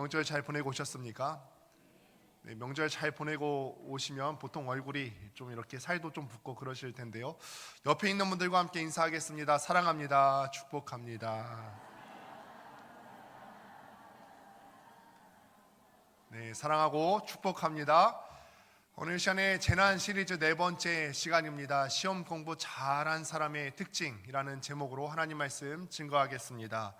명절 잘 보내고 오셨습니까? 네, 명절 잘 보내고 오시면 보통 얼굴이 좀 이렇게 살도 좀 붓고 그러실 텐데요. 옆에 있는 분들과 함께 인사하겠습니다. 사랑합니다. 축복합니다. 네, 사랑하고 축복합니다. 오늘 시간에 재난 시리즈 네 번째 시간입니다. 시험 공부 잘한 사람의 특징이라는 제목으로 하나님 말씀 증거하겠습니다.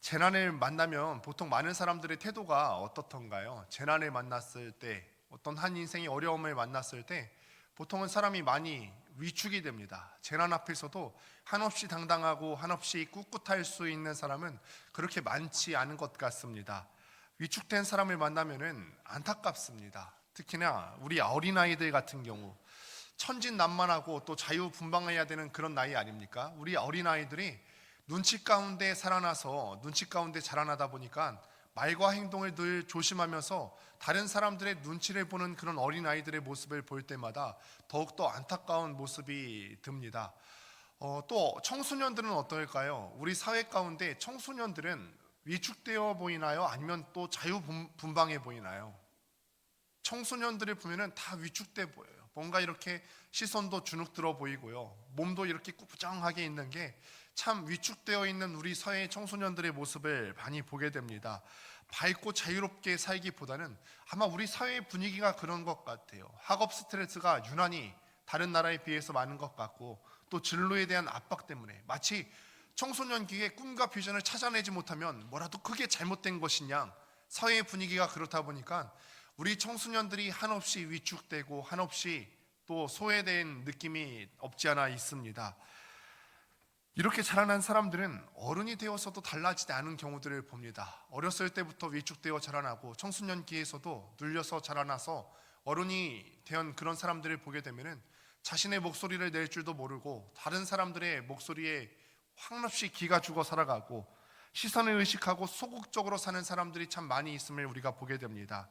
재난을 만나면 보통 많은 사람들의 태도가 어떻던가요? 재난을 만났을 때, 어떤 한 인생의 어려움을 만났을 때 보통은 사람이 많이 위축이 됩니다. 재난 앞에서도 한없이 당당하고 한없이 꿋꿋할 수 있는 사람은 그렇게 많지 않은 것 같습니다. 위축된 사람을 만나면은 안타깝습니다. 특히나 우리 어린아이들 같은 경우 천진난만하고 또 자유분방해야 되는 그런 나이 아닙니까? 우리 어린아이들이 눈치 가운데 살아나서 눈치 가운데 자라나다 보니까 말과 행동을 늘 조심하면서 다른 사람들의 눈치를 보는 그런 어린아이들의 모습을 볼 때마다 더욱더 안타까운 모습이 듭니다. 또 청소년들은 어떨까요? 우리 사회 가운데 청소년들은 위축되어 보이나요? 아니면 또 자유분방해 보이나요? 청소년들을 보면은 다 위축돼 보여요. 뭔가 이렇게 시선도 주눅들어 보이고요. 몸도 이렇게 꾸부정하게 있는 게 참 위축되어 있는 우리 사회의 청소년들의 모습을 많이 보게 됩니다. 밝고 자유롭게 살기보다는 아마 우리 사회의 분위기가 그런 것 같아요. 학업 스트레스가 유난히 다른 나라에 비해서 많은 것 같고 또 진로에 대한 압박 때문에 마치 청소년기에 꿈과 비전을 찾아내지 못하면 뭐라도 크게 잘못된 것이냐, 사회의 분위기가 그렇다 보니까 우리 청소년들이 한없이 위축되고 한없이 또 소외된 느낌이 없지 않아 있습니다. 이렇게 자라난 사람들은 어른이 되어서도 달라지지 않은 경우들을 봅니다. 어렸을 때부터 위축되어 자라나고 청소년기에서도 눌려서 자라나서 어른이 된 그런 사람들을 보게 되면은 자신의 목소리를 낼 줄도 모르고 다른 사람들의 목소리에 한없이 기가 죽어 살아가고 시선을 의식하고 소극적으로 사는 사람들이 참 많이 있음을 우리가 보게 됩니다.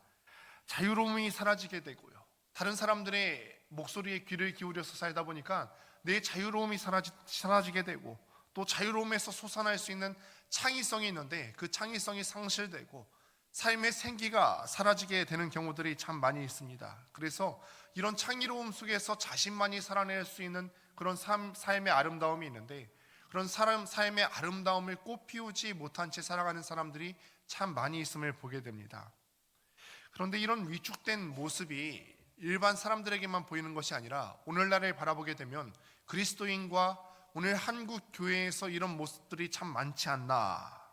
자유로움이 사라지게 되고요. 다른 사람들의 목소리에 귀를 기울여서 살다 보니까 내 자유로움이 사라지게 되고 또 자유로움에서 솟아날 수 있는 창의성이 있는데 그 창의성이 상실되고 삶의 생기가 사라지게 되는 경우들이 참 많이 있습니다. 그래서 이런 창의로움 속에서 자신만이 살아낼 수 있는 그런 삶의 아름다움이 있는데 그런 삶의 아름다움을 꽃피우지 못한 채 살아가는 사람들이 참 많이 있음을 보게 됩니다. 그런데 이런 위축된 모습이 일반 사람들에게만 보이는 것이 아니라 오늘날을 바라보게 되면 그리스도인과 오늘 한국 교회에서 이런 모습들이 참 많지 않나.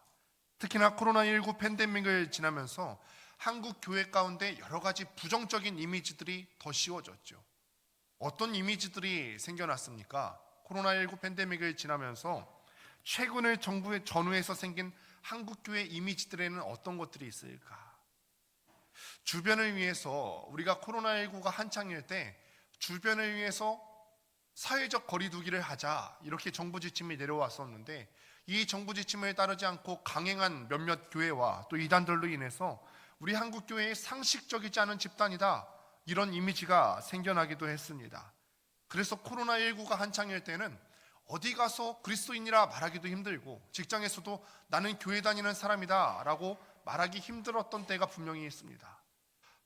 특히나 코로나19 팬데믹을 지나면서 한국 교회 가운데 여러 가지 부정적인 이미지들이 더 씌워졌죠. 어떤 이미지들이 생겨났습니까? 코로나19 팬데믹을 지나면서 최근의 정부의 전후에서 생긴 한국 교회 이미지들에는 어떤 것들이 있을까? 주변을 위해서 우리가 코로나19가 한창일 때 주변을 위해서 사회적 거리두기를 하자 이렇게 정부 지침이 내려왔었는데 이 정부 지침을 따르지 않고 강행한 몇몇 교회와 또 이단들로 인해서 우리 한국 교회의 상식적이지 않은 집단이다 이런 이미지가 생겨나기도 했습니다. 그래서 코로나19가 한창일 때는 어디 가서 그리스도인이라 말하기도 힘들고 직장에서도 나는 교회 다니는 사람이다 라고 말하기 힘들었던 때가 분명히 있습니다.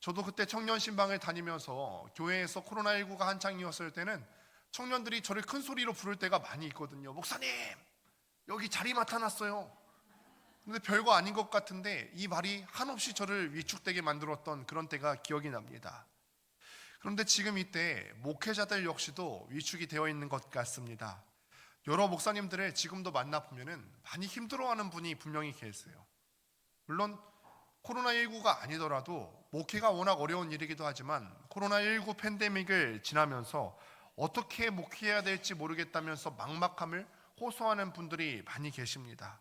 저도 그때 청년 신방을 다니면서 교회에서 코로나19가 한창이었을 때는 청년들이 저를 큰 소리로 부를 때가 많이 있거든요. 목사님, 여기 자리 맡아놨어요. 근데 별거 아닌 것 같은데 이 말이 한없이 저를 위축되게 만들었던 그런 때가 기억이 납니다. 그런데 지금 이때 목회자들 역시도 위축이 되어 있는 것 같습니다. 여러 목사님들을 지금도 만나보면 많이 힘들어하는 분이 분명히 계세요. 물론 코로나19가 아니더라도 목회가 워낙 어려운 일이기도 하지만 코로나19 팬데믹을 지나면서 어떻게 목회해야 될지 모르겠다면서 막막함을 호소하는 분들이 많이 계십니다.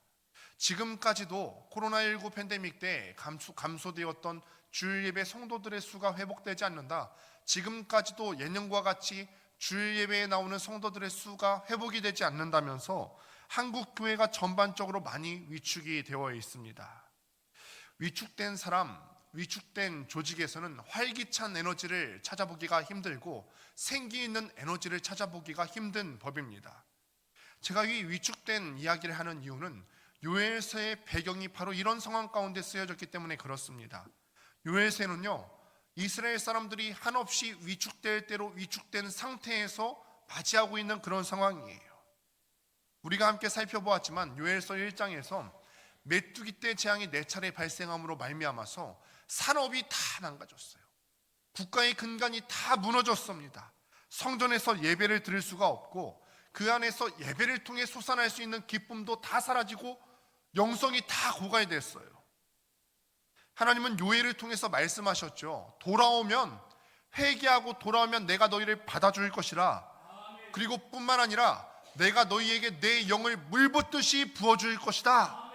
지금까지도 코로나19 팬데믹 때 감소되었던 주일 예배 성도들의 수가 회복되지 않는다. 지금까지도 예년과 같이 주일 예배에 나오는 성도들의 수가 회복이 되지 않는다면서 한국 교회가 전반적으로 많이 위축이 되어 있습니다. 위축된 사람, 위축된 조직에서는 활기찬 에너지를 찾아보기가 힘들고 생기 있는 에너지를 찾아보기가 힘든 법입니다. 제가 이 위축된 이야기를 하는 이유는 요엘서의 배경이 바로 이런 상황 가운데 쓰여졌기 때문에 그렇습니다. 요엘서는요, 이스라엘 사람들이 한없이 위축될 대로 위축된 상태에서 맞이하고 있는 그런 상황이에요. 우리가 함께 살펴보았지만 요엘서 1장에서 메뚜기 떼 재앙이 4차례 발생함으로 말미암아서 산업이 다 망가졌어요. 국가의 근간이 다 무너졌습니다. 성전에서 예배를 드릴 수가 없고 그 안에서 예배를 통해 솟아날 수 있는 기쁨도 다 사라지고 영성이 다 고갈됐어요. 하나님은 요엘을 통해서 말씀하셨죠. 돌아오면, 회개하고 돌아오면 내가 너희를 받아줄 것이라. 그리고 뿐만 아니라 내가 너희에게 내 영을 물붓듯이 부어줄 것이다.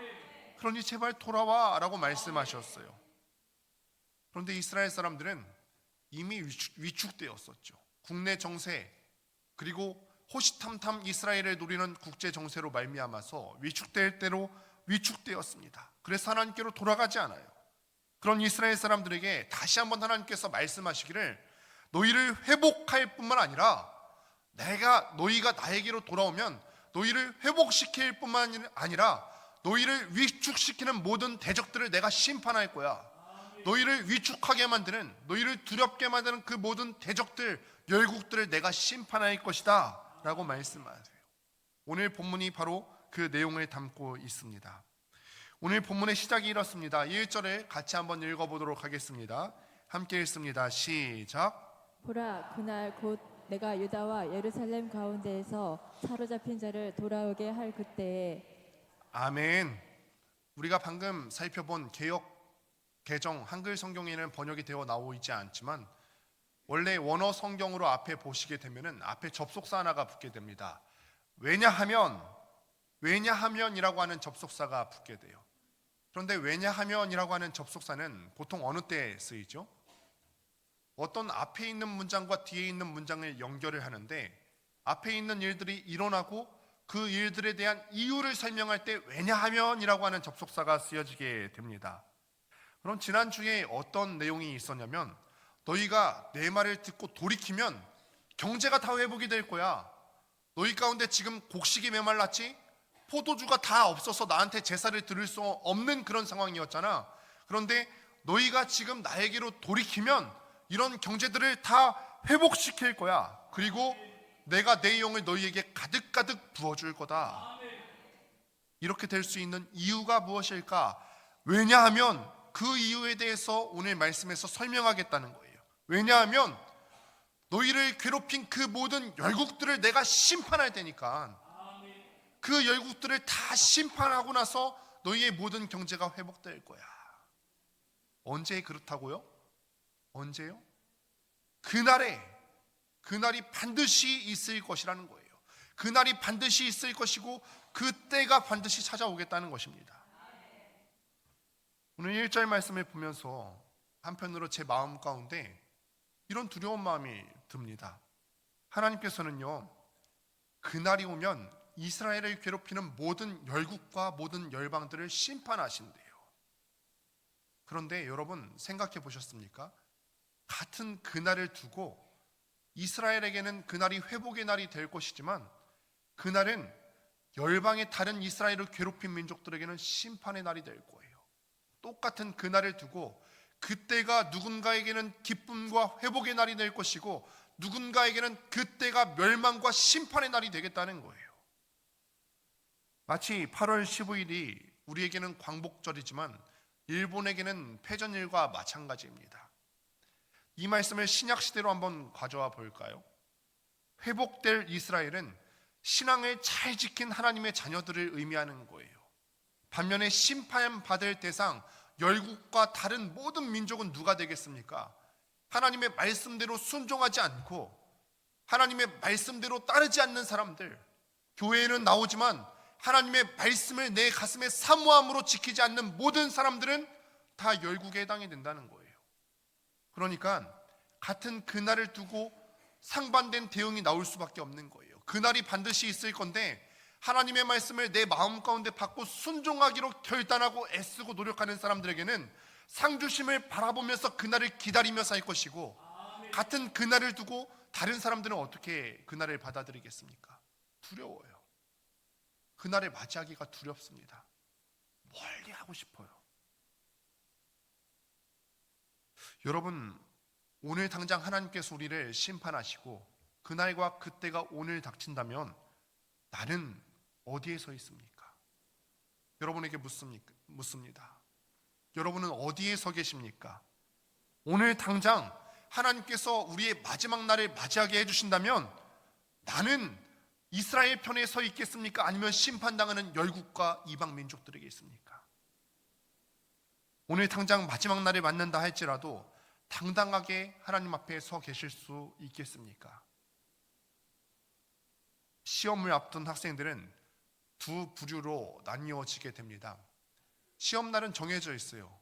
그러니 제발 돌아와 라고 말씀하셨어요. 그런데 이스라엘 사람들은 이미 위축되었었죠. 국내 정세 그리고 호시탐탐 이스라엘을 노리는 국제 정세로 말미암아서 위축될 대로 위축되었습니다. 그래서 하나님께로 돌아가지 않아요. 그런 이스라엘 사람들에게 다시 한번 하나님께서 말씀하시기를 너희를 회복할 뿐만 아니라 너희가 나에게로 돌아오면 너희를 회복시킬 뿐만 아니라 너희를 위축시키는 모든 대적들을 내가 심판할 거야. 너희를 위축하게 만드는, 너희를 두렵게 만드는 그 모든 대적들, 열국들을 내가 심판할 것이다 라고 말씀하세요. 오늘 본문이 바로 그 내용을 담고 있습니다. 오늘 본문의 시작이 이렇습니다. 1절을 같이 한번 읽어보도록 하겠습니다. 함께 읽습니다. 시작. 보라, 그날 곧 내가 유다와 예루살렘 가운데에서 사로잡힌 자를 돌아오게 할 그때에. 아멘. 우리가 방금 살펴본 개역 개정 한글 성경에는 번역이 되어 나오지 않지만 원래 원어 성경으로 앞에 보시게 되면은 앞에 접속사 하나가 붙게 됩니다. 왜냐하면이라고 하는 접속사가 붙게 돼요. 그런데 왜냐하면이라고 하는 접속사는 보통 어느 때 쓰이죠? 어떤 앞에 있는 문장과 뒤에 있는 문장을 연결을 하는데 앞에 있는 일들이 일어나고 그 일들에 대한 이유를 설명할 때 왜냐하면이라고 하는 접속사가 쓰여지게 됩니다. 그럼 지난주에 어떤 내용이 있었냐면 너희가 내 말을 듣고 돌이키면 경제가 다 회복이 될 거야. 너희 가운데 지금 곡식이 메말랐지? 포도주가 다 없어서 나한테 제사를 드릴 수 없는 그런 상황이었잖아. 그런데 너희가 지금 나에게로 돌이키면 이런 경제들을 다 회복시킬 거야. 그리고 내가 내 영을 너희에게 가득가득 부어줄 거다. 이렇게 될 수 있는 이유가 무엇일까? 왜냐하면 그 이유에 대해서 오늘 말씀에서 설명하겠다는 거예요. 왜냐하면 너희를 괴롭힌 그 모든 열국들을 내가 심판할 테니까 그 열국들을 다 심판하고 나서 너희의 모든 경제가 회복될 거야. 언제 그렇다고요? 언제요? 그날이 반드시 있을 것이라는 거예요. 그날이 반드시 있을 것이고 그때가 반드시 찾아오겠다는 것입니다. 오늘 1절 말씀을 보면서 한편으로 제 마음 가운데 이런 두려운 마음이 듭니다. 하나님께서는요, 그날이 오면 이스라엘을 괴롭히는 모든 열국과 모든 열방들을 심판하신대요. 그런데 여러분 생각해 보셨습니까? 같은 그날을 두고 이스라엘에게는 그날이 회복의 날이 될 것이지만 그날은 열방의 다른 이스라엘을 괴롭힌 민족들에게는 심판의 날이 될 거예요. 똑같은 그날을 두고 그때가 누군가에게는 기쁨과 회복의 날이 될 것이고 누군가에게는 그때가 멸망과 심판의 날이 되겠다는 거예요. 마치 8월 15일이 우리에게는 광복절이지만 일본에게는 패전일과 마찬가지입니다. 이 말씀을 신약시대로 한번 가져와 볼까요? 회복될 이스라엘은 신앙을 잘 지킨 하나님의 자녀들을 의미하는 거예요. 반면에 심판받을 대상 열국과 다른 모든 민족은 누가 되겠습니까? 하나님의 말씀대로 순종하지 않고 하나님의 말씀대로 따르지 않는 사람들, 교회에는 나오지만 하나님의 말씀을 내 가슴에 사모함으로 지키지 않는 모든 사람들은 다 열국에 해당이 된다는 거예요. 그러니까 같은 그날을 두고 상반된 대응이 나올 수밖에 없는 거예요. 그날이 반드시 있을 건데 하나님의 말씀을 내 마음 가운데 받고 순종하기로 결단하고 애쓰고 노력하는 사람들에게는 상주심을 바라보면서 그날을 기다리며 살 것이고 같은 그날을 두고 다른 사람들은 어떻게 그날을 받아들이겠습니까? 두려워요. 그날을 맞이하기가 두렵습니다. 멀리 하고 싶어요. 여러분, 오늘 당장 하나님께서 우리를 심판하시고 그날과 그때가 오늘 닥친다면 나는 어디에 서 있습니까? 여러분에게 묻습니다. 여러분은 어디에 서 계십니까? 오늘 당장 하나님께서 우리의 마지막 날을 맞이하게 해주신다면 나는 이스라엘 편에 서 있겠습니까? 아니면 심판당하는 열국과 이방 민족들에게 있습니까? 오늘 당장 마지막 날을 맞는다 할지라도 당당하게 하나님 앞에 서 계실 수 있겠습니까? 시험을 앞둔 학생들은 두 부류로 나뉘어지게 됩니다. 시험 날은 정해져 있어요.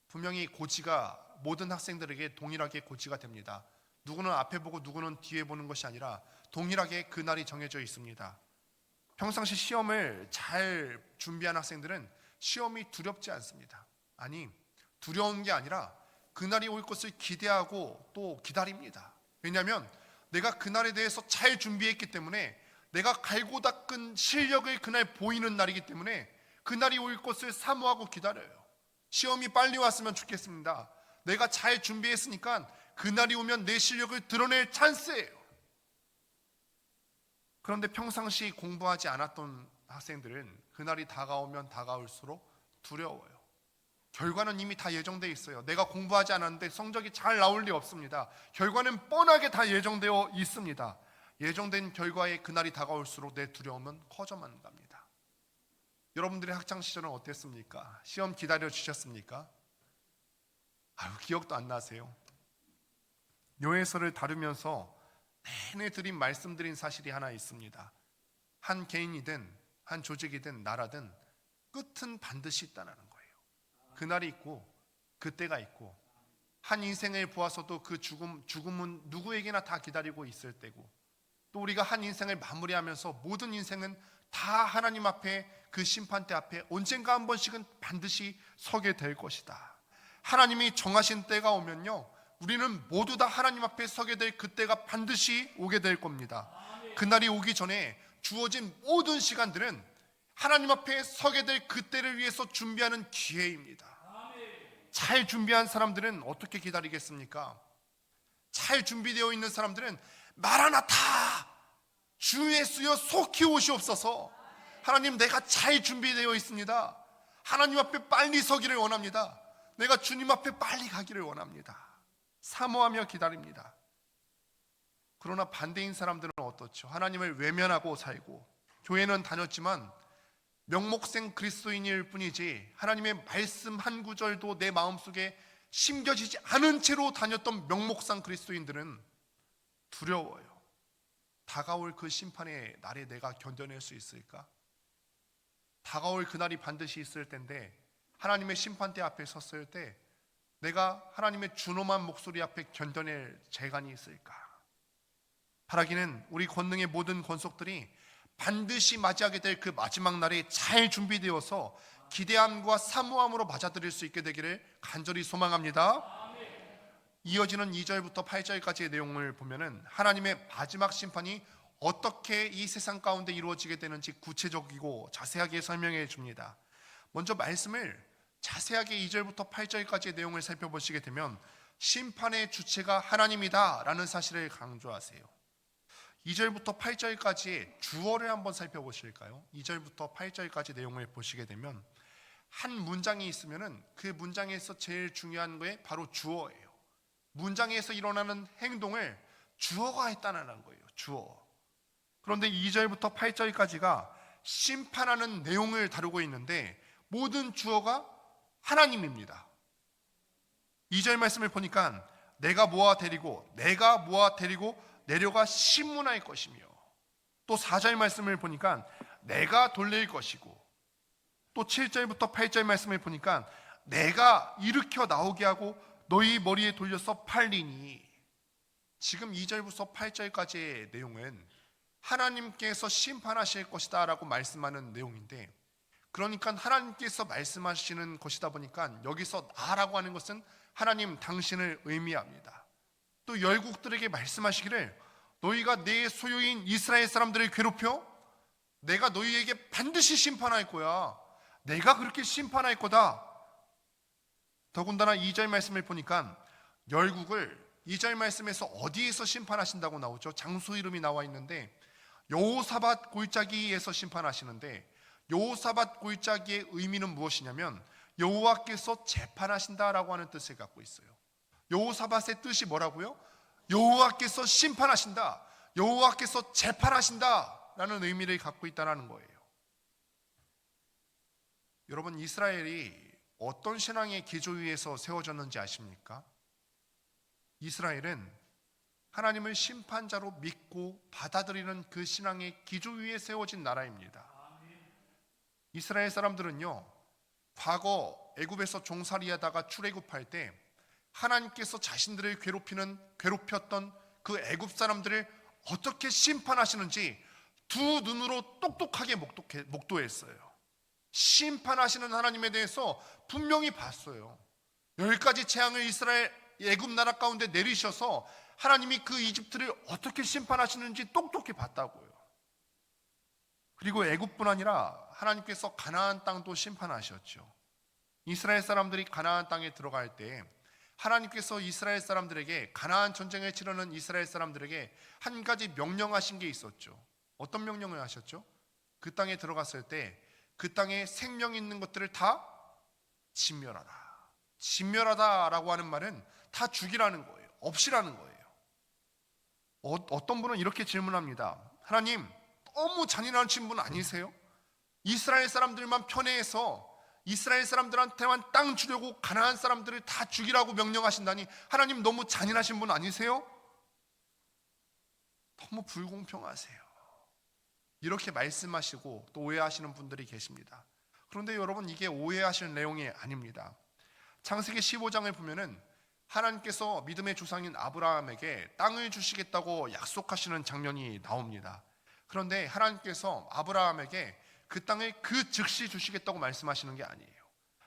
분명히 고지가 모든 학생들에게 동일하게 고지가 됩니다. 누구는 앞에 보고 누구는 뒤에 보는 것이 아니라 동일하게 그 날이 정해져 있습니다. 평상시 시험을 잘 준비한 학생들은 시험이 두렵지 않습니다. 아니, 두려운 게 아니라 그날이 올 것을 기대하고 또 기다립니다. 왜냐하면 내가 그날에 대해서 잘 준비했기 때문에 내가 갈고 닦은 실력을 그날 보이는 날이기 때문에 그날이 올 것을 사모하고 기다려요. 시험이 빨리 왔으면 좋겠습니다. 내가 잘 준비했으니까 그날이 오면 내 실력을 드러낼 찬스예요. 그런데 평상시 공부하지 않았던 학생들은 그날이 다가오면 다가올수록 두려워요. 결과는 이미 다 예정되어 있어요. 내가 공부하지 않았는데 성적이 잘 나올 리 없습니다. 결과는 뻔하게 다 예정되어 있습니다. 예정된 결과에 그날이 다가올수록 내 두려움은 커져만 갑니다. 여러분들의 학창시절은 어땠습니까? 시험 기다려 주셨습니까? 기억도 안 나세요? 요해서를 다루면서 내내 말씀드린 사실이 하나 있습니다. 한 개인이든 한 조직이든 나라든 끝은 반드시 있다는 거예요. 그날이 있고 그때가 있고 한 인생을 보아서도 그 죽음은 누구에게나 다 기다리고 있을 때고 또 우리가 한 인생을 마무리하면서 모든 인생은 다 하나님 앞에 그 심판대 앞에 언젠가 한 번씩은 반드시 서게 될 것이다. 하나님이 정하신 때가 오면요 우리는 모두 다 하나님 앞에 서게 될 그때가 반드시 오게 될 겁니다. 그날이 오기 전에 주어진 모든 시간들은 하나님 앞에 서게 될 그때를 위해서 준비하는 기회입니다. 잘 준비한 사람들은 어떻게 기다리겠습니까? 잘 준비되어 있는 사람들은 마라나타 주 예수여 속히 오시옵소서. 하나님, 내가 잘 준비되어 있습니다. 하나님 앞에 빨리 서기를 원합니다. 내가 주님 앞에 빨리 가기를 원합니다. 사모하며 기다립니다. 그러나 반대인 사람들은 어떻죠? 하나님을 외면하고 살고 교회는 다녔지만 명목생 그리스도인일 뿐이지 하나님의 말씀 한 구절도 내 마음속에 심겨지지 않은 채로 다녔던 명목상 그리스도인들은 두려워요. 다가올 그 심판의 날에 내가 견뎌낼 수 있을까? 다가올 그날이 반드시 있을 텐데 하나님의 심판대 앞에 섰을 때 내가 하나님의 준엄한 목소리 앞에 견뎌낼 재간이 있을까? 바라기는 우리 권능의 모든 권속들이 반드시 맞이하게 될 그 마지막 날이 잘 준비되어서 기대함과 사모함으로 맞아들일 수 있게 되기를 간절히 소망합니다. 이어지는 2절부터 8절까지의 내용을 보면은 하나님의 마지막 심판이 어떻게 이 세상 가운데 이루어지게 되는지 구체적이고 자세하게 설명해 줍니다. 먼저 말씀을 자세하게 2절부터 8절까지의 내용을 살펴보시게 되면 심판의 주체가 하나님이다 라는 사실을 강조하세요. 2절부터 8절까지의 주어를 한번 살펴보실까요? 2절부터 8절까지 내용을 보시게 되면 한 문장이 있으면은 그 문장에서 제일 중요한 게 바로 주어예요. 문장에서 일어나는 행동을 주어가 했다는 거예요. 주어. 그런데 2절부터 8절까지가 심판하는 내용을 다루고 있는데 모든 주어가 하나님입니다. 2절 말씀을 보니까 내가 모아 데리고 내려가 심문할 것이며, 또 4절 말씀을 보니까 내가 돌릴 것이고, 또 7절부터 8절 말씀을 보니까 내가 일으켜 나오게 하고 너희 머리에 돌려서 팔리니. 지금 2절부터 8절까지의 내용은 하나님께서 심판하실 것이다 라고 말씀하는 내용인데, 그러니까 하나님께서 말씀하시는 것이다 보니까 여기서 나라고 하는 것은 하나님 당신을 의미합니다. 또 열국들에게 말씀하시기를 너희가 내 소유인 이스라엘 사람들을 괴롭혀 내가 너희에게 반드시 심판할 거야. 내가 그렇게 심판할 거다. 더군다나 2절 말씀을 보니까 열국을 2절 말씀에서 어디에서 심판하신다고 나오죠? 장소 이름이 나와 있는데 여호사밧 골짜기에서 심판하시는데, 여호사밧 골짜기의 의미는 무엇이냐면 여호와께서 재판하신다라고 하는 뜻을 갖고 있어요. 여호사밧의 뜻이 뭐라고요? 여호와께서 심판하신다, 여호와께서 재판하신다라는 의미를 갖고 있다는 거예요. 여러분, 이스라엘이 어떤 신앙의 기조 위에서 세워졌는지 아십니까? 이스라엘은 하나님을 심판자로 믿고 받아들이는 그 신앙의 기조 위에 세워진 나라입니다. 이스라엘 사람들은요, 과거 애굽에서 종살이하다가 출애굽할 때 하나님께서 자신들을 괴롭혔던 그 애굽 사람들을 어떻게 심판하시는지 두 눈으로 똑똑하게 목도했어요. 심판하시는 하나님에 대해서 분명히 봤어요. 10가지 재앙을 이스라엘 애굽 나라 가운데 내리셔서 하나님이 그 이집트를 어떻게 심판하시는지 똑똑히 봤다고요. 그리고 애굽뿐 아니라 하나님께서 가나안 땅도 심판하셨죠. 이스라엘 사람들이 가나안 땅에 들어갈 때 하나님께서 이스라엘 사람들에게, 가나안 전쟁을 치르는 이스라엘 사람들에게 한 가지 명령하신 게 있었죠. 어떤 명령을 하셨죠? 그 땅에 들어갔을 때 그 땅에 생명 있는 것들을 다 진멸하라. 진멸하다라고 하는 말은 다 죽이라는 거예요. 없이라는 거예요. 어떤 분은 이렇게 질문합니다. 하나님, 너무 잔인하신 분 아니세요? 이스라엘 사람들만 편애해서 이스라엘 사람들한테만 땅 주려고 가나안 사람들을 다 죽이라고 명령하신다니 하나님 너무 잔인하신 분 아니세요? 너무 불공평하세요. 이렇게 말씀하시고 또 오해하시는 분들이 계십니다. 그런데 여러분, 이게 오해하시는 내용이 아닙니다. 창세기 15장을 보면은 하나님께서 믿음의 조상인 아브라함에게 땅을 주시겠다고 약속하시는 장면이 나옵니다. 그런데 하나님께서 아브라함에게 그 땅을 그 즉시 주시겠다고 말씀하시는 게 아니에요.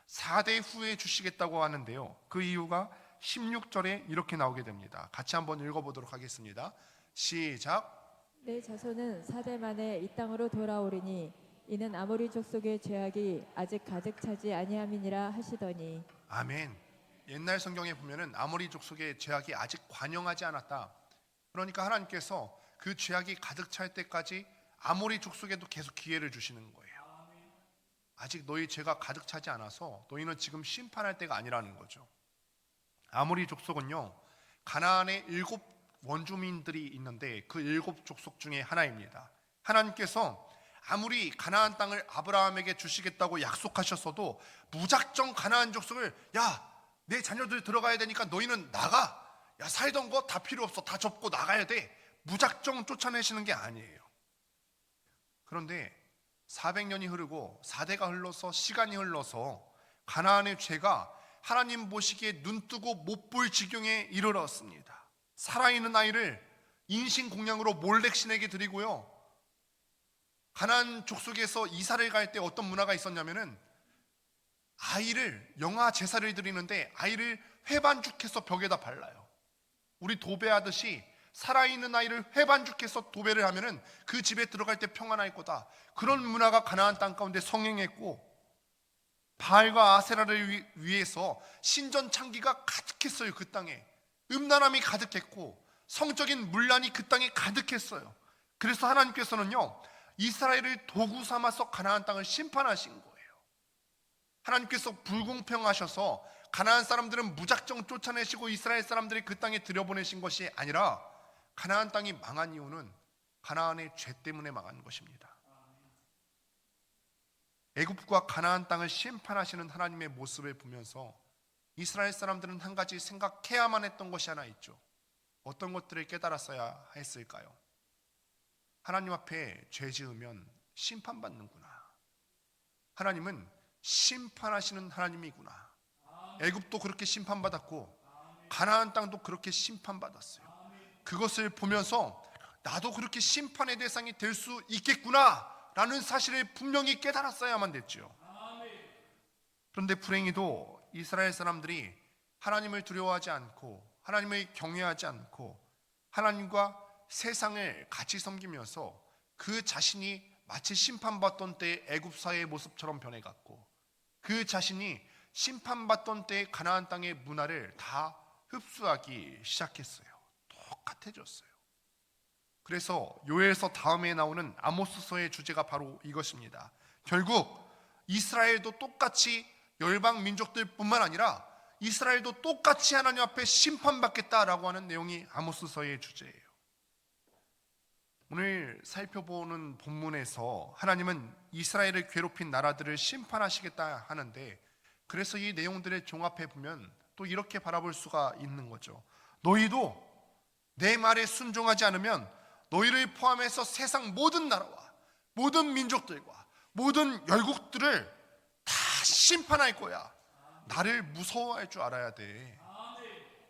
4대 후에 주시겠다고 하는데요, 그 이유가 16절에 이렇게 나오게 됩니다. 같이 한번 읽어보도록 하겠습니다. 시작. 내 자손은 4대 만에 이 땅으로 돌아오리니 이는 아모리 족속의 죄악이 아직 가득 차지 아니함이니라 하시더니. 아멘. 옛날 성경에 보면은 아모리 족속의 죄악이 아직 관영하지 않았다. 그러니까 하나님께서 그 죄악이 가득 찰 때까지 아모리 족속에도 계속 기회를 주시는 거예요. 아직 너희 죄가 가득 차지 않아서 너희는 지금 심판할 때가 아니라는 거죠. 아모리 족속은요, 가나안의 7 원주민들이 있는데 그 7 족속 중에 하나입니다. 하나님께서 아무리 가나안 땅을 아브라함에게 주시겠다고 약속하셨어도 무작정 가나안 족속을, 야, 내 자녀들 들어가야 되니까 너희는 나가, 야, 살던 거 다 필요 없어, 다 접고 나가야 돼, 무작정 쫓아내시는 게 아니에요. 그런데 400년이 흐르고 4대가 흘러서 시간이 흘러서 가나안의 죄가 하나님 보시기에 눈뜨고 못 볼 지경에 이르렀습니다. 살아있는 아이를 인신공양으로 몰렉신에게 드리고요, 가나안 족속에서 이사를 갈 때 어떤 문화가 있었냐면은 아이를, 영아 제사를 드리는데 아이를 회반죽해서 벽에다 발라요. 우리 도배하듯이 살아있는 아이를 회반죽해서 도배를 하면은 그 집에 들어갈 때 평안할 거다. 그런 문화가 가나안 땅 가운데 성행했고, 바알과 아세라를 위해서 신전 창기가 가득했어요. 그 땅에 음란함이 가득했고 성적인 문란이 그 땅에 가득했어요. 그래서 하나님께서는요, 이스라엘을 도구 삼아서 가나안 땅을 심판하신 거예요. 하나님께서 불공평하셔서 가나안 사람들은 무작정 쫓아내시고 이스라엘 사람들이 그 땅에 들여보내신 것이 아니라 가나안 땅이 망한 이유는 가나안의 죄 때문에 망한 것입니다. 애굽과 가나안 땅을 심판하시는 하나님의 모습을 보면서 이스라엘 사람들은 한 가지 생각해야만 했던 것이 하나 있죠. 어떤 것들을 깨달았어야 했을까요? 하나님 앞에 죄 지으면 심판받는구나. 하나님은 심판하시는 하나님이구나. 애굽도 그렇게 심판받았고 가나안 땅도 그렇게 심판받았어요. 그것을 보면서 나도 그렇게 심판의 대상이 될 수 있겠구나 라는 사실을 분명히 깨달았어야만 됐죠. 그런데 불행히도 이스라엘 사람들이 하나님을 두려워하지 않고 하나님을 경외하지 않고 하나님과 세상을 같이 섬기면서 그 자신이 마치 심판받던 때의 애굽 사회의 모습처럼 변해갔고, 그 자신이 심판받던 때의 가나안 땅의 문화를 다 흡수하기 시작했어요. 똑같아졌어요. 그래서 요엘서 다음에 나오는 아모스서의 주제가 바로 이것입니다. 결국 이스라엘도 똑같이 열방 민족들뿐만 아니라 이스라엘도 똑같이 하나님 앞에 심판받겠다라고 하는 내용이 아모스서의 주제예요. 오늘 살펴보는 본문에서 하나님은 이스라엘을 괴롭힌 나라들을 심판하시겠다 하는데, 그래서 이 내용들을 종합해 보면 또 이렇게 바라볼 수가 있는 거죠. 너희도 내 말에 순종하지 않으면 너희를 포함해서 세상 모든 나라와 모든 민족들과 모든 열국들을 다 심판할 거야. 나를 무서워할 줄 알아야 돼.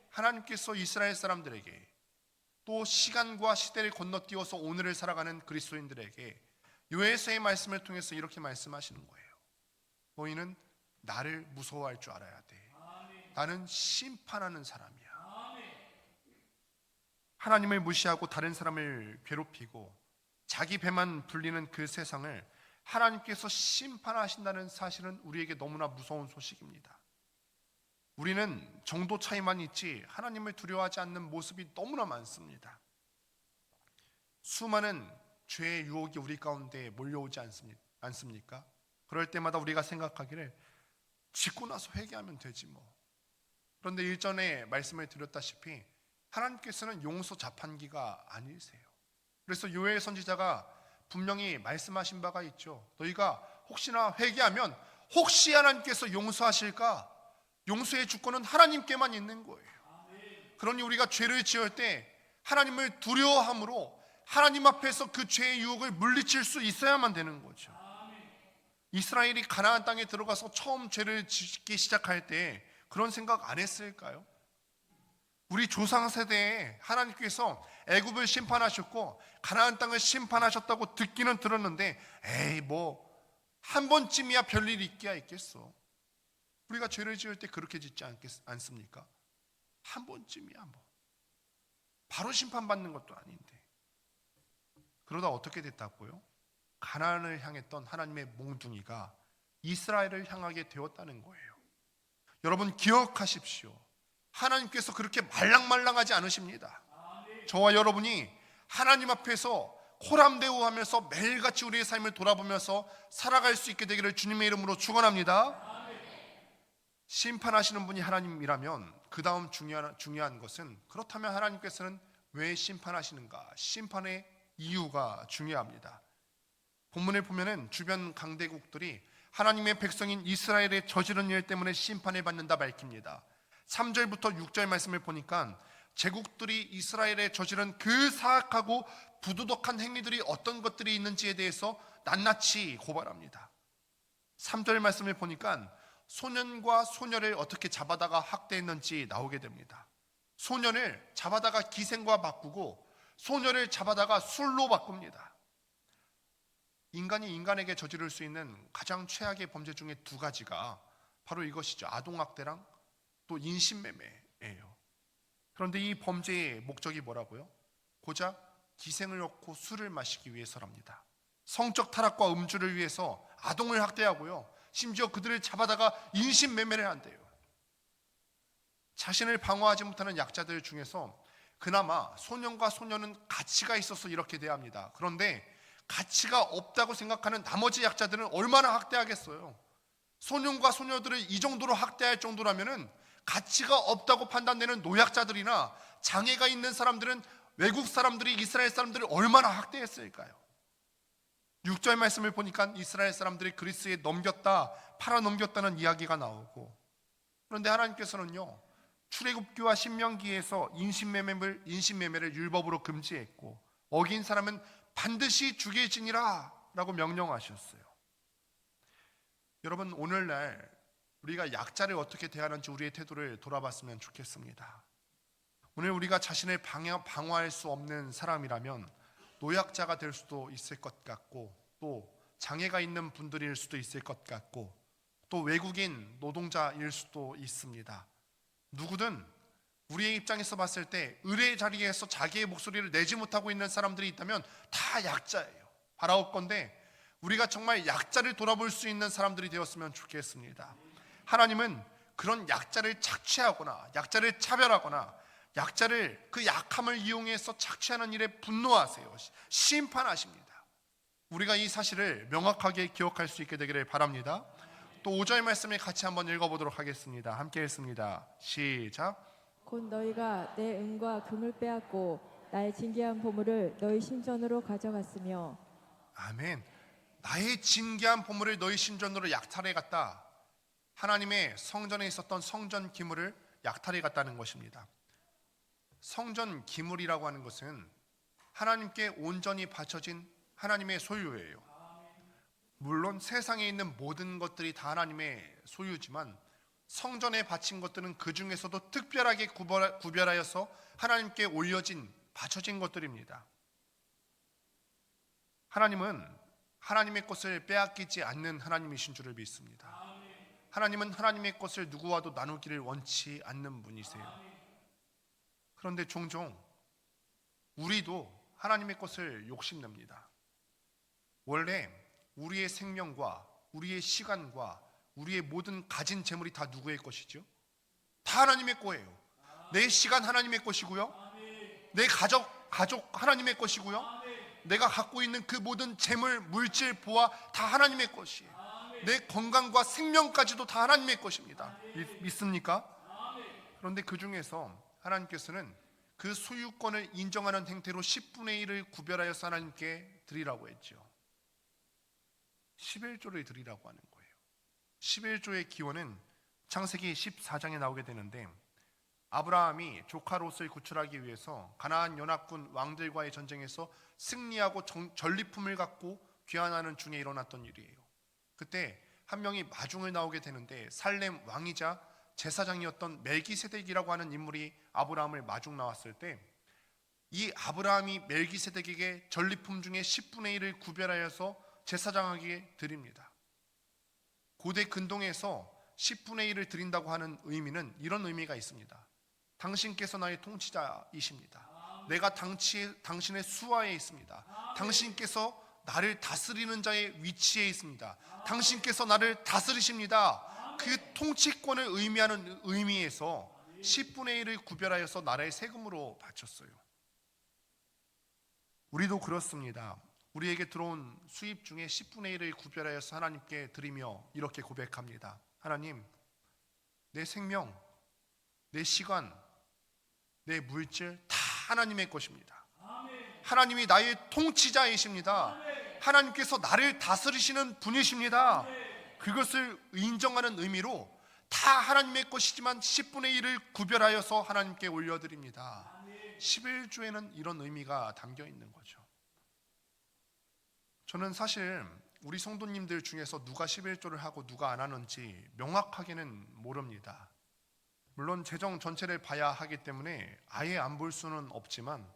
하나님께서 이스라엘 사람들에게, 또 시간과 시대를 건너뛰어서 오늘을 살아가는 그리스도인들에게 요엘서의 말씀을 통해서 이렇게 말씀하시는 거예요. 너희는 나를 무서워할 줄 알아야 돼. 나는 심판하는 사람이야. 하나님을 무시하고 다른 사람을 괴롭히고 자기 배만 불리는 그 세상을 하나님께서 심판하신다는 사실은 우리에게 너무나 무서운 소식입니다. 우리는 정도 차이만 있지 하나님을 두려워하지 않는 모습이 너무나 많습니다. 수많은 죄의 유혹이 우리 가운데 몰려오지 않습니까? 그럴 때마다 우리가 생각하기를 짓고 나서 회개하면 되지 뭐. 그런데 일전에 말씀을 드렸다시피 하나님께서는 용서 자판기가 아니세요. 그래서 요엘 선지자가 분명히 말씀하신 바가 있죠. 너희가 혹시나 회개하면 혹시 하나님께서 용서하실까? 용서의 주권은 하나님께만 있는 거예요. 그러니 우리가 죄를 지을 때 하나님을 두려워함으로 하나님 앞에서 그 죄의 유혹을 물리칠 수 있어야만 되는 거죠. 이스라엘이 가나안 땅에 들어가서 처음 죄를 짓기 시작할 때 그런 생각 안 했을까요? 우리 조상 세대에 하나님께서 애굽을 심판하셨고 가나안 땅을 심판하셨다고 듣기는 들었는데, 에이 뭐 한 번쯤이야 별일 있기야 있겠어. 우리가 죄를 지을 때 그렇게 짓지 않습니까? 한 번쯤이야 뭐. 바로 심판받는 것도 아닌데. 그러다 어떻게 됐다고요? 가나안을 향했던 하나님의 몽둥이가 이스라엘을 향하게 되었다는 거예요. 여러분 기억하십시오. 하나님께서 그렇게 말랑말랑하지 않으십니다. 저와 여러분이 하나님 앞에서 호람대우하면서 매일같이 우리의 삶을 돌아보면서 살아갈 수 있게 되기를 주님의 이름으로 축원합니다. 심판하시는 분이 하나님이라면 그 다음 중요한 것은, 그렇다면 하나님께서는 왜 심판하시는가? 심판의 이유가 중요합니다. 본문을 보면은 주변 강대국들이 하나님의 백성인 이스라엘의 저지른 일 때문에 심판을 받는다 밝힙니다. 3절부터 6절 말씀을 보니까 제국들이 이스라엘에 저지른 그 사악하고 부도덕한 행위들이 어떤 것들이 있는지에 대해서 낱낱이 고발합니다. 3절 말씀을 보니까 소년과 소녀를 어떻게 잡아다가 학대했는지 나오게 됩니다. 소년을 잡아다가 기생과 바꾸고 소녀를 잡아다가 술로 바꿉니다. 인간이 인간에게 저지를 수 있는 가장 최악의 범죄 중에 두 가지가 바로 이것이죠. 아동학대랑 또 인신매매예요. 그런데 이 범죄의 목적이 뭐라고요? 고작 기생을 넣고 술을 마시기 위해서랍니다. 성적 타락과 음주를 위해서 아동을 학대하고요, 심지어 그들을 잡아다가 인신매매를 한대요. 자신을 방어하지 못하는 약자들 중에서 그나마 소년과 소녀는 가치가 있어서 이렇게 대합니다. 그런데 가치가 없다고 생각하는 나머지 약자들은 얼마나 학대하겠어요. 소년과 소녀들을 이 정도로 학대할 정도라면은 가치가 없다고 판단되는 노약자들이나 장애가 있는 사람들은 외국 사람들이 이스라엘 사람들을 얼마나 학대했을까요? 6절 말씀을 보니까 이스라엘 사람들이 그리스에 팔아넘겼다는 이야기가 나오고, 그런데 하나님께서는요, 출애굽기와 신명기에서 인신매매를 율법으로 금지했고 어긴 사람은 반드시 죽일지니라 라고 명령하셨어요. 여러분, 오늘날 우리가 약자를 어떻게 대하는지 우리의 태도를 돌아봤으면 좋겠습니다. 오늘 우리가 자신을 방어할 수 없는 사람이라면 노약자가 될 수도 있을 것 같고, 또 장애가 있는 분들일 수도 있을 것 같고, 또 외국인 노동자일 수도 있습니다. 누구든 우리의 입장에서 봤을 때 의뢰의 자리에서 자기의 목소리를 내지 못하고 있는 사람들이 있다면 다 약자예요. 바라옵건대 우리가 정말 약자를 돌아볼 수 있는 사람들이 되었으면 좋겠습니다. 하나님은 그런 약자를 착취하거나 약자를 차별하거나 약자를 그 약함을 이용해서 착취하는 일에 분노하세요. 심판하십니다. 우리가 이 사실을 명확하게 기억할 수 있게 되기를 바랍니다. 또 5절 말씀을 같이 한번 읽어보도록 하겠습니다. 함께 읽습니다. 시작. 곧 너희가 내 은과 금을 빼앗고 나의 진귀한 보물을 너희 신전으로 가져갔으며 아멘. 나의 진귀한 보물을 너희 신전으로 약탈해 갔다. 하나님의 성전에 있었던 성전 기물을 약탈해 갔다는 것입니다. 성전 기물이라고 하는 것은 하나님께 온전히 바쳐진 하나님의 소유예요. 물론 세상에 있는 모든 것들이 다 하나님의 소유지만 성전에 바친 것들은 그 중에서도 특별하게 구별하여서 하나님께 올려진 바쳐진 것들입니다. 하나님은 하나님의 것을 빼앗기지 않는 하나님이신 줄을 믿습니다. 하나님은 하나님의 것을 누구와도 나누기를 원치 않는 분이세요. 그런데 종종 우리도 하나님의 것을 욕심냅니다. 원래 우리의 생명과 우리의 시간과 우리의 모든 가진 재물이 다 누구의 것이죠? 다 하나님의 거예요. 내 시간 하나님의 것이고요. 내 가족 하나님의 것이고요. 내가 갖고 있는 그 모든 재물, 물질, 보화 다 하나님의 것이에요. 내 건강과 생명까지도 다 하나님의 것입니다. 믿습니까? 그런데 그 중에서 하나님께서는 그 소유권을 인정하는 행태로 10분의 1을 구별하여서 하나님께 드리라고 했죠. 11조를 드리라고 하는 거예요. 11조의 기원은 창세기 14장에 나오게 되는데, 아브라함이 조카 롯을 구출하기 위해서 가나안 연합군 왕들과의 전쟁에서 승리하고 전리품을 갖고 귀환하는 중에 일어났던 일이에요. 그때 한 명이 마중을 나오게 되는데, 살렘 왕이자 제사장이었던 멜기세덱이라고 하는 인물이 아브라함을 마중 나왔을 때, 이 아브라함이 멜기세덱에게 전리품 중에 10분의 1을 구별하여서 제사장에게 드립니다. 고대 근동에서 10분의 1을 드린다고 하는 의미는 이런 의미가 있습니다. 당신께서 나의 통치자이십니다. 내가 당신의 수하에 있습니다. 당신께서 나를 다스리는 자의 위치에 있습니다. 당신께서 나를 다스리십니다. 그 통치권을 의미하는 의미에서 10분의 1을 구별하여서 나라의 세금으로 바쳤어요. 우리도 그렇습니다. 우리에게 들어온 수입 중에 10분의 1을 구별하여서 하나님께 드리며 이렇게 고백합니다. 하나님, 내 생명, 내 시간, 내 물질 다 하나님의 것입니다. 하나님이 나의 통치자이십니다. 하나님께서 나를 다스리시는 분이십니다. 그것을 인정하는 의미로 다 하나님의 것이지만 10분의 1을 구별하여서 하나님께 올려드립니다. 11조에는 이런 의미가 담겨 있는 거죠. 저는 사실 우리 성도님들 중에서 누가 11조를 하고 누가 안 하는지 명확하게는 모릅니다. 물론 재정 전체를 봐야 하기 때문에 아예 안 볼 수는 없지만,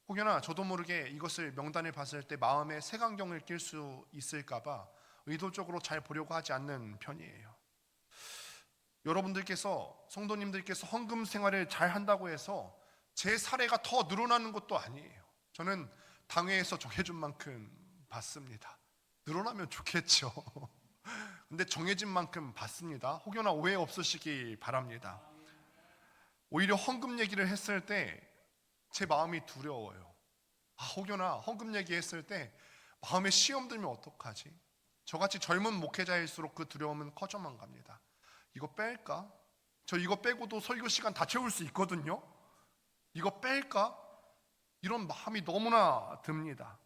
혹여나 저도 모르게 이것을 명단을 봤을 때 마음에 색안경을 낄 수 있을까봐 의도적으로 잘 보려고 하지 않는 편이에요. 여러분들께서, 성도님들께서 헌금 생활을 잘 한다고 해서 제 사례가 더 늘어나는 것도 아니에요. 저는 당회에서 정해준 만큼 받습니다. 늘어나면 좋겠죠. 근데 정해진 만큼 받습니다. 혹여나 오해 없으시기 바랍니다. 오히려 헌금 얘기를 했을 때 제 마음이 두려워요. 혹여나 헌금 얘기했을 때 마음에 시험 들면 어떡하지? 저같이 젊은 목회자일수록 그 두려움은 커져만 갑니다. 이거 뺄까? 저 이거 빼고도 설교 시간 다 채울 수 있거든요. 이거 뺄까? 이런 마음이 너무나 듭니다.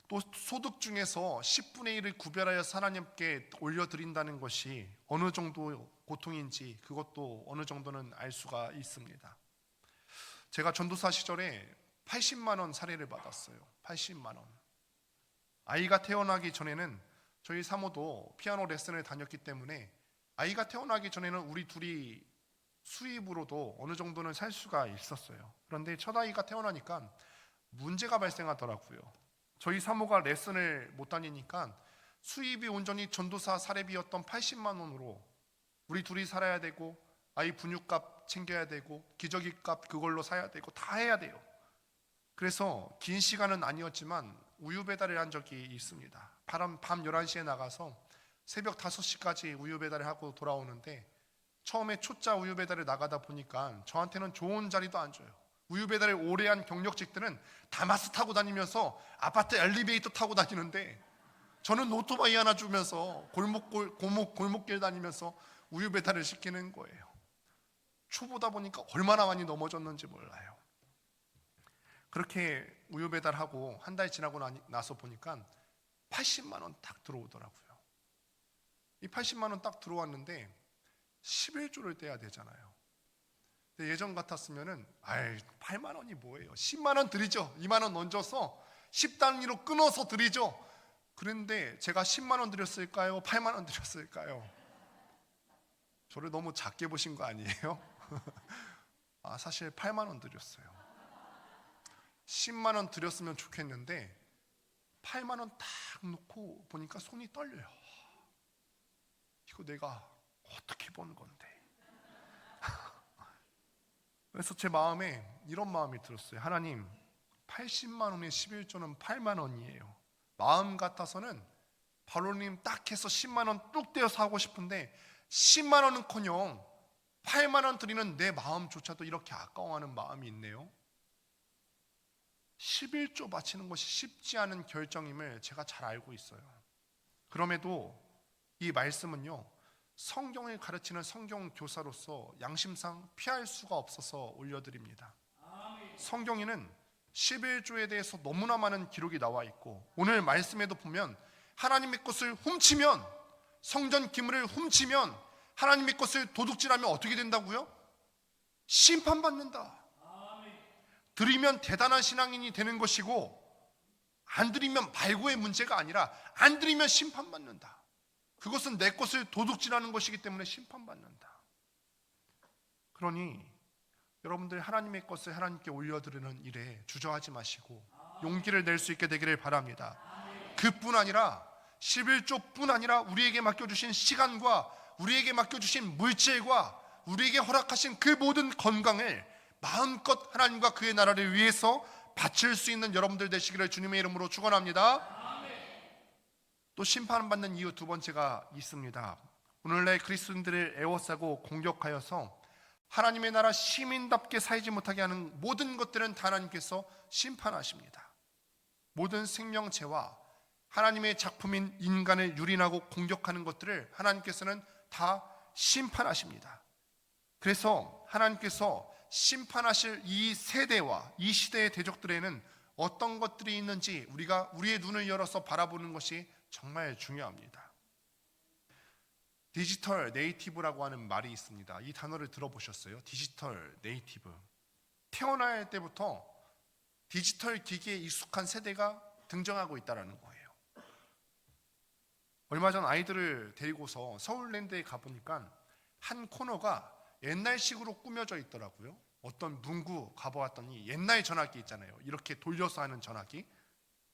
또 소득 중에서 10분의 1을 구별하여서 하나님께 올려드린다는 것이 어느 정도 고통인지 그것도 어느 정도는 알 수가 있습니다. 제가 전도사 시절에 80만 원 사례를 받았어요. 80만 원. 아이가 태어나기 전에는 저희 사모도 피아노 레슨을 다녔기 때문에 아이가 태어나기 전에는 우리 둘이 수입으로도 어느 정도는 살 수가 있었어요. 그런데 첫 아이가 태어나니까 문제가 발생하더라고요. 저희 사모가 레슨을 못 다니니까 수입이 온전히 전도사 사례비였던 80만 원으로 우리 둘이 살아야 되고, 아이 분유값 챙겨야 되고, 기저귀값 그걸로 사야 되고 다 해야 돼요. 그래서 긴 시간은 아니었지만 우유 배달을 한 적이 있습니다. 밤 11시에 나가서 새벽 5시까지 우유 배달을 하고 돌아오는데, 처음에 초짜 우유 배달을 나가다 보니까 저한테는 좋은 자리도 안 줘요. 우유 배달을 오래 한 경력직들은 다마스 타고 다니면서 아파트 엘리베이터 타고 다니는데, 저는 오토바이 하나 주면서 골목길 다니면서 우유 배달을 시키는 거예요. 초보다 보니까 얼마나 많이 넘어졌는지 몰라요. 그렇게 우유 배달하고 한 달 지나고 나서 보니까 80만 원 딱 들어오더라고요. 이 80만 원 딱 들어왔는데 11조를 떼야 되잖아요. 근데 예전 같았으면은 8만 원이 뭐예요? 10만 원 드리죠. 2만 원 얹어서 10단위로 끊어서 드리죠. 그런데 제가 10만 원 드렸을까요? 8만 원 드렸을까요? 저를 너무 작게 보신 거 아니에요? 사실 8만 원 드렸어요. 10만 원 드렸으면 좋겠는데 8만 원 딱 놓고 보니까 손이 떨려요. 이거 내가 어떻게 번 건데? 그래서 제 마음에 이런 마음이 들었어요. 하나님, 80만 원의 11조는 8만 원이에요. 마음 같아서는 바로님 딱 해서 10만 원 뚝 떼어서 하고 싶은데 10만 원은커녕 8만 원 드리는 내 마음조차도 이렇게 아까워하는 마음이 있네요. 11조 바치는 것이 쉽지 않은 결정임을 제가 잘 알고 있어요. 그럼에도 이 말씀은요, 성경을 가르치는 성경 교사로서 양심상 피할 수가 없어서 올려드립니다. 성경에는 11조에 대해서 너무나 많은 기록이 나와 있고, 오늘 말씀에도 보면 하나님의 것을 훔치면, 성전 기물을 훔치면, 하나님의 것을 도둑질하면 어떻게 된다고요? 심판받는다. 드리면 대단한 신앙인이 되는 것이고, 안 드리면 말고의 문제가 아니라 안 드리면 심판받는다. 그것은 내 것을 도둑질하는 것이기 때문에 심판받는다. 그러니 여러분들 하나님의 것을 하나님께 올려드리는 일에 주저하지 마시고 용기를 낼 수 있게 되기를 바랍니다. 그뿐 아니라 11조뿐 아니라 우리에게 맡겨주신 시간과 우리에게 맡겨주신 물질과 우리에게 허락하신 그 모든 건강을 마음껏 하나님과 그의 나라를 위해서 바칠 수 있는 여러분들 되시기를 주님의 이름으로 축원합니다. 또 심판받는 이유 두 번째가 있습니다. 오늘날 그리스도인들을 애워싸고 공격하여서 하나님의 나라 시민답게 살지 못하게 하는 모든 것들은 다 하나님께서 심판하십니다. 모든 생명체와 하나님의 작품인 인간을 유린하고 공격하는 것들을 하나님께서는 다 심판하십니다. 그래서 하나님께서 심판하실 이 세대와 이 시대의 대적들에는 어떤 것들이 있는지 우리가 우리의 눈을 열어서 바라보는 것이 정말 중요합니다. 디지털 네이티브라고 하는 말이 있습니다. 이 단어를 들어보셨어요? 디지털 네이티브. 태어날 때부터 디지털 기기에 익숙한 세대가 등장하고 있다는 거예요. 얼마 전 아이들을 데리고서 서울랜드에 가보니까 한 코너가 옛날식으로 꾸며져 있더라고요. 어떤 문구 가보았더니 옛날 전화기 있잖아요. 이렇게 돌려서 하는 전화기.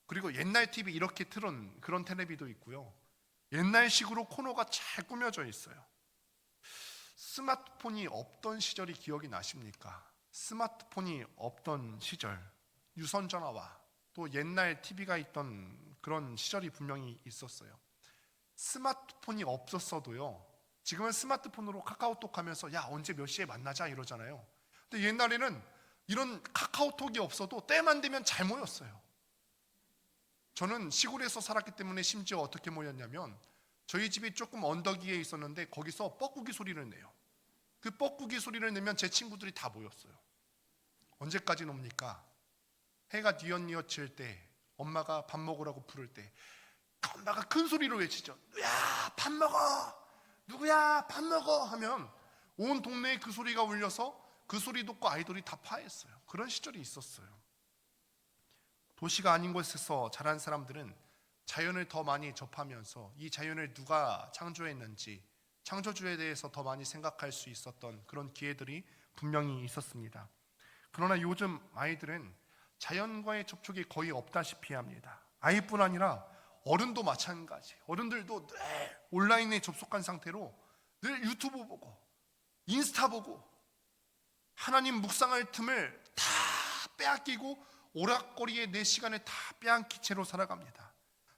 그리고 옛날 TV 이렇게 틀은 그런 텔레비도 있고요. 옛날식으로 코너가 잘 꾸며져 있어요. 스마트폰이 없던 시절이 기억이 나십니까? 스마트폰이 없던 시절, 유선전화와 또 옛날 TV가 있던 그런 시절이 분명히 있었어요. 스마트폰이 없었어도요, 지금은 스마트폰으로 카카오톡 하면서 야 언제 몇 시에 만나자 이러잖아요. 근데 옛날에는 이런 카카오톡이 없어도 때만 되면 잘 모였어요. 저는 시골에서 살았기 때문에 심지어 어떻게 모였냐면, 저희 집이 조금 언덕 위에 있었는데 거기서 뻐꾸기 소리를 내요. 그 뻐꾸기 소리를 내면 제 친구들이 다 모였어요. 언제까지 놉니까? 해가 뉘엿뉘엿질 때, 엄마가 밥 먹으라고 부를 때 엄마가 큰 소리로 외치죠. 야 밥 먹어! 누구야 밥 먹어! 하면 온 동네에 그 소리가 울려서 그 소리 듣고 아이들이 다 파했어요. 그런 시절이 있었어요. 도시가 아닌 곳에서 자란 사람들은 자연을 더 많이 접하면서 이 자연을 누가 창조했는지, 창조주에 대해서 더 많이 생각할 수 있었던 그런 기회들이 분명히 있었습니다. 그러나 요즘 아이들은 자연과의 접촉이 거의 없다시피 합니다. 아이뿐 아니라 어른도 마찬가지. 어른들도 늘 온라인에 접속한 상태로 늘 유튜브 보고 인스타 보고 하나님 묵상할 틈을 다 빼앗기고 오락거리에 내 시간을 다 빼앗긴 채로 살아갑니다.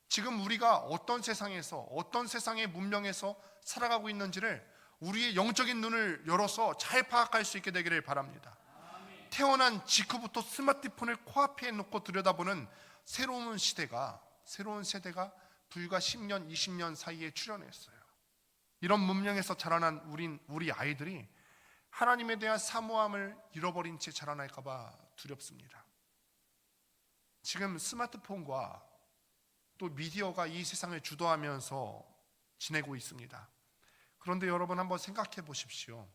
지금 우리가 어떤 세상에서, 어떤 세상의 문명에서 살아가고 있는지를 우리의 영적인 눈을 열어서 잘 파악할 수 있게 되기를 바랍니다. 태어난 직후부터 스마트폰을 코앞에 놓고 들여다보는 새로운 세대가 불과 10년, 20년 사이에 출현했어요. 이런 문명에서 자라난 우리 아이들이 하나님에 대한 사모함을 잃어버린 채 자라날까 봐 두렵습니다. 지금 스마트폰과 또 미디어가 이 세상을 주도하면서 지내고 있습니다. 그런데 여러분 한번 생각해 보십시오.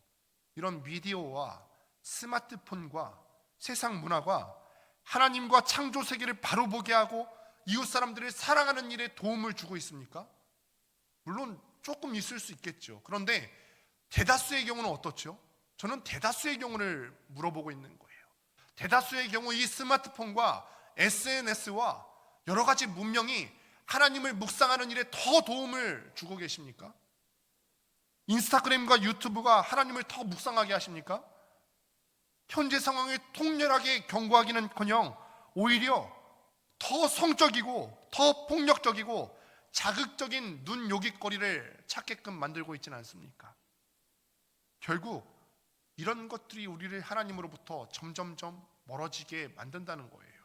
이런 미디어와 스마트폰과 세상 문화가 하나님과 창조 세계를 바로 보게 하고 이웃 사람들을 사랑하는 일에 도움을 주고 있습니까? 물론 조금 있을 수 있겠죠. 그런데 대다수의 경우는 어떻죠? 저는 대다수의 경우를 물어보고 있는 거예요. 대다수의 경우 이 스마트폰과 SNS와 여러 가지 문명이 하나님을 묵상하는 일에 더 도움을 주고 계십니까? 인스타그램과 유튜브가 하나님을 더 묵상하게 하십니까? 현재 상황을 통렬하게 경고하기는커녕 오히려 더 성적이고 더 폭력적이고 자극적인 눈요깃거리를 찾게끔 만들고 있지는 않습니까? 결국 이런 것들이 우리를 하나님으로부터 점점점 멀어지게 만든다는 거예요.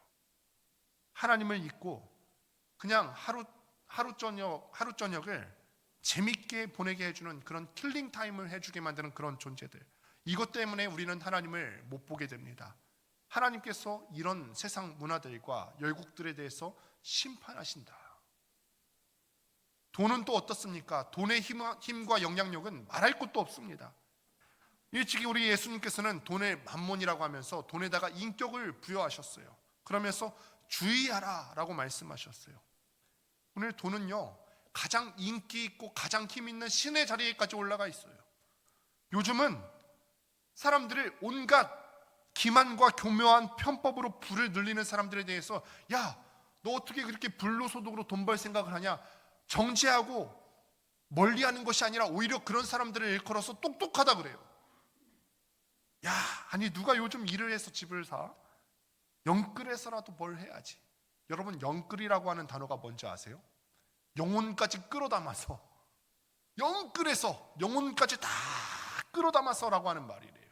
하나님을 잊고 그냥 하루 저녁을 재밌게 보내게 해주는 그런 킬링 타임을 해주게 만드는 그런 존재들, 이것 때문에 우리는 하나님을 못 보게 됩니다. 하나님께서 이런 세상 문화들과 열국들에 대해서 심판하신다. 돈은 또 어떻습니까? 돈의 힘과 영향력은 말할 것도 없습니다. 일찍이 우리 예수님께서는 돈을 만몬이라고 하면서 돈에다가 인격을 부여하셨어요. 그러면서 주의하라 라고 말씀하셨어요. 오늘 돈은요, 가장 인기 있고 가장 힘 있는 신의 자리에까지 올라가 있어요. 요즘은 사람들을 온갖 기만과 교묘한 편법으로 부를 늘리는 사람들에 대해서, 야, 너 어떻게 그렇게 불로소득으로 돈 벌 생각을 하냐, 정죄하고 멀리하는 것이 아니라 오히려 그런 사람들을 일컬어서 똑똑하다 그래요. 야, 아니 누가 요즘 일을 해서 집을 사? 영끌해서라도 뭘 해야지. 여러분, 영끌이라고 하는 단어가 뭔지 아세요? 영혼까지 끌어담아서, 영끌해서 영혼까지 다 끌어담아서라고 하는 말이래요.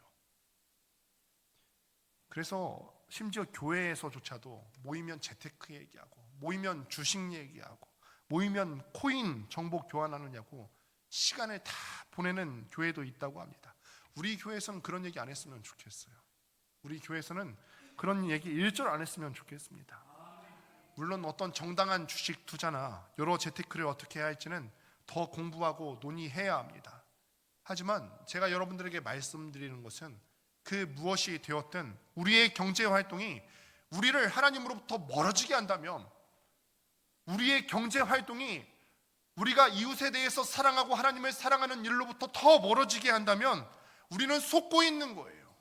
그래서 심지어 교회에서조차도 모이면 재테크 얘기하고, 모이면 주식 얘기하고, 모이면 코인 정보 교환하느냐고 시간을 다 보내는 교회도 있다고 합니다. 우리 교회에서는 그런 얘기 안 했으면 좋겠어요. 우리 교회에서는 그런 얘기 일절 안 했으면 좋겠습니다. 물론 어떤 정당한 주식 투자나 여러 재테크를 어떻게 해야 할지는 더 공부하고 논의해야 합니다. 하지만 제가 여러분들에게 말씀드리는 것은 그 무엇이 되었든 우리의 경제 활동이 우리를 하나님으로부터 멀어지게 한다면, 우리의 경제 활동이 우리가 이웃에 대해서 사랑하고 하나님을 사랑하는 일로부터 더 멀어지게 한다면 우리는 속고 있는 거예요.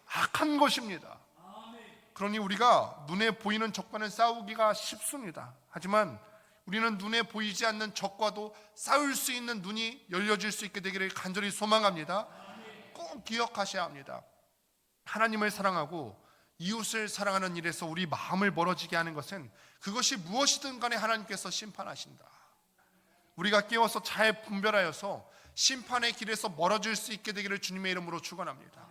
악한 것입니다. 그러니 우리가 눈에 보이는 적과는 싸우기가 쉽습니다. 하지만 우리는 눈에 보이지 않는 적과도 싸울 수 있는 눈이 열려질 수 있게 되기를 간절히 소망합니다. 꼭 기억하셔야 합니다. 하나님을 사랑하고 이웃을 사랑하는 일에서 우리 마음을 멀어지게 하는 것은 그것이 무엇이든 간에 하나님께서 심판하신다. 우리가 깨워서 잘 분별하여서 심판의 길에서 멀어질 수 있게 되기를 주님의 이름으로 축원합니다.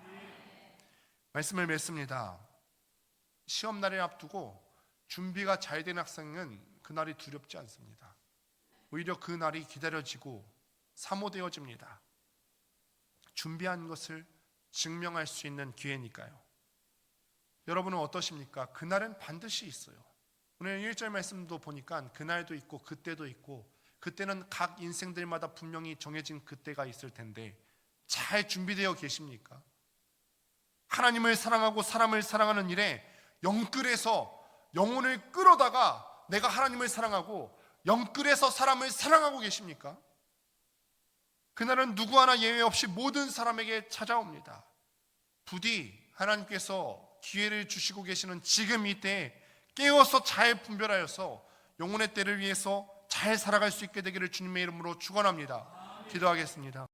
말씀을 맺습니다. 시험날을 앞두고 준비가 잘 된 학생은 그날이 두렵지 않습니다. 오히려 그날이 기다려지고 사모되어집니다. 준비한 것을 증명할 수 있는 기회니까요. 여러분은 어떠십니까? 그날은 반드시 있어요. 오늘 1절 말씀도 보니까 그날도 있고 그때도 있고, 그때는 각 인생들마다 분명히 정해진 그때가 있을 텐데 잘 준비되어 계십니까? 하나님을 사랑하고 사람을 사랑하는 일에 영끌에서 영혼을 끌어다가 내가 하나님을 사랑하고 영끌에서 사람을 사랑하고 계십니까? 그날은 누구 하나 예외 없이 모든 사람에게 찾아옵니다. 부디 하나님께서 기회를 주시고 계시는 지금 이때에 깨어서 잘 분별하여서 영혼의 때를 위해서 잘 살아갈 수 있게 되기를 주님의 이름으로 축원합니다. 기도하겠습니다.